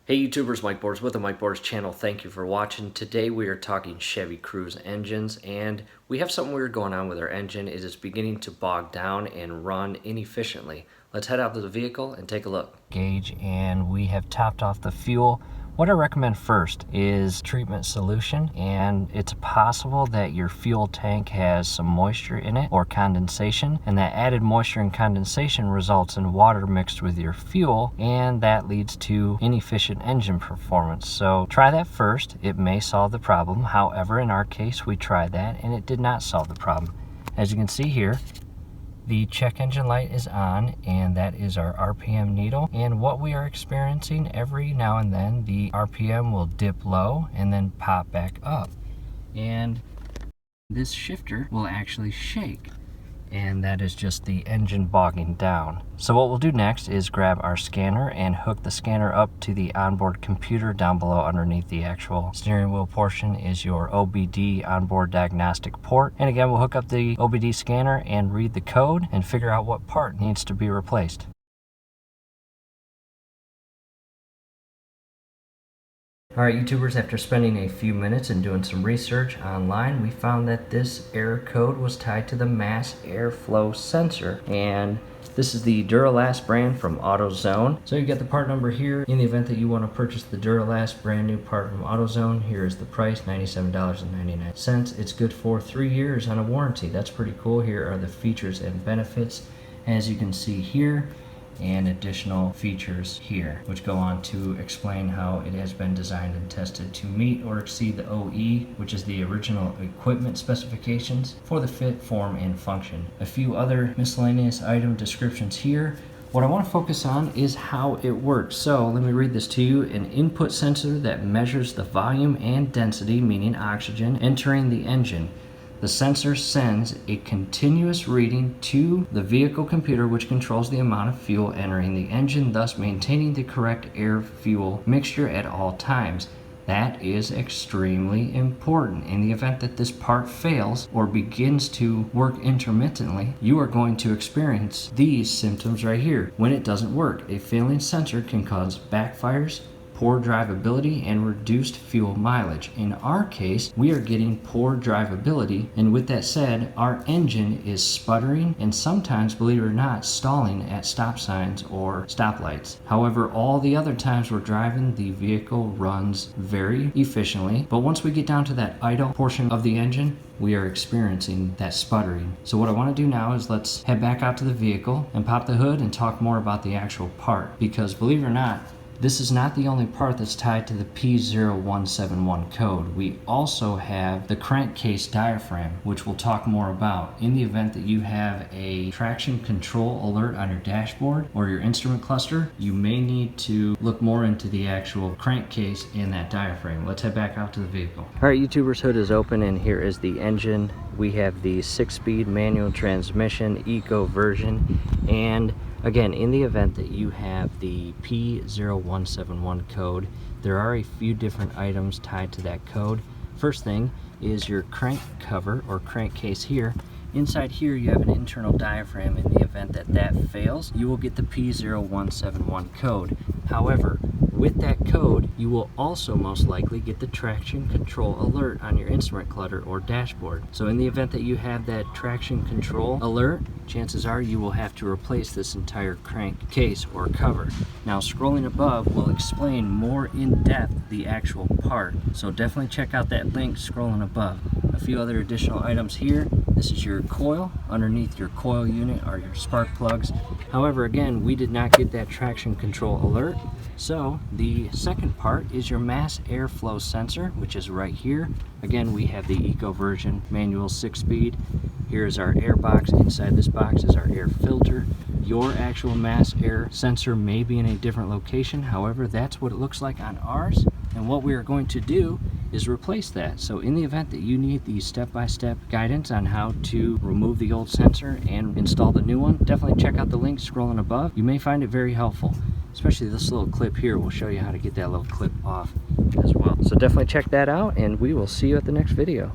Hey YouTubers, Mike Borders with the Mike Borders channel. Thank you for watching. Today we are talking Chevy Cruze engines, and we have something weird going on with our engine. It is beginning to bog down and run inefficiently. Let's head out to the vehicle and take a look. Gauge, and we have topped off the fuel. What I recommend first is treatment solution, and it's possible that your fuel tank has some moisture in it or condensation, and that added moisture and condensation results in water mixed with your fuel, and that leads to inefficient engine performance. So try that first. It may solve the problem. However, in our case, we tried that and it did not solve the problem. As you can see here, the check engine light is on, and that is our RPM needle. And what we are experiencing, every now and then the RPM will dip low and then pop back up, and this shifter will actually shake, and that is just the engine bogging down. So what we'll do next is grab our scanner and hook the scanner up to the onboard computer. Down below underneath the actual steering wheel portion is your OBD onboard diagnostic port. And again, we'll hook up the OBD scanner and read the code and figure out what part needs to be replaced. Alright YouTubers, after spending a few minutes and doing some research online, we found that this error code was tied to the mass airflow sensor, and this is the Duralast brand from AutoZone. So you get the part number here. In the event that you want to purchase the Duralast brand new part from AutoZone, here is the price, $97.99. It's good for 3 years on a warranty. That's pretty cool. Here are the features and benefits, as you can see here, and additional features here, which go on to explain how it has been designed and tested to meet or exceed the OE, which is the original equipment specifications for the fit, form, and function. A few other miscellaneous item descriptions here. What I want to focus on is how it works. So let me read this to you. An input sensor that measures the volume and density, meaning oxygen, entering the engine. The sensor sends a continuous reading to the vehicle computer, which controls the amount of fuel entering the engine, thus maintaining the correct air-fuel mixture at all times. That is extremely important. In the event that this part fails or begins to work intermittently, you are going to experience these symptoms right here. When it doesn't work, a failing sensor can cause backfires, poor drivability, and reduced fuel mileage. In our case, we are getting poor drivability, and with that said, our engine is sputtering and sometimes, believe it or not, stalling at stop signs or stoplights. However, all the other times we're driving, the vehicle runs very efficiently, but once we get down to that idle portion of the engine, we are experiencing that sputtering. So what I want to do now is let's head back out to the vehicle and pop the hood and talk more about the actual part, because believe it or not, this is not the only part that's tied to the P0171 code. We also have the crankcase diaphragm, which we'll talk more about. In the event that you have a traction control alert on your dashboard or your instrument cluster, you may need to look more into the actual crankcase and that diaphragm. Let's head back out to the vehicle. Alright YouTubers, hood is open and here is the engine. We have the 6-speed manual transmission eco version, and again, in the event that you have the P0171 code, there are a few different items tied to that code. First thing is your crank cover or crankcase here. Inside here you have an internal diaphragm. In the event that that fails, you will get the P0171 code. However, with that code, you will also most likely get the traction control alert on your instrument clutter or dashboard. So in the event that you have that traction control alert, chances are you will have to replace this entire crankcase or cover. Now scrolling above will explain more in depth the actual part. So definitely check out that link scrolling above. A few other additional items here. This is your coil. Underneath your coil unit are your spark plugs. However, again, we did not get that traction control alert. So the second part is your mass airflow sensor, which is right here. Again, we have the eco version manual 6-speed. Here's our air box. Inside this box is our air filter. Your actual mass air sensor may be in a different location. However, that's what it looks like on ours. And what we are going to do is replace that. So in the event that you need the step-by-step guidance on how to remove the old sensor and install the new one, definitely check out the link scrolling above. You may find it very helpful. Especially this little clip here will show you how to get that little clip off as well. So definitely check that out, and we will see you at the next video.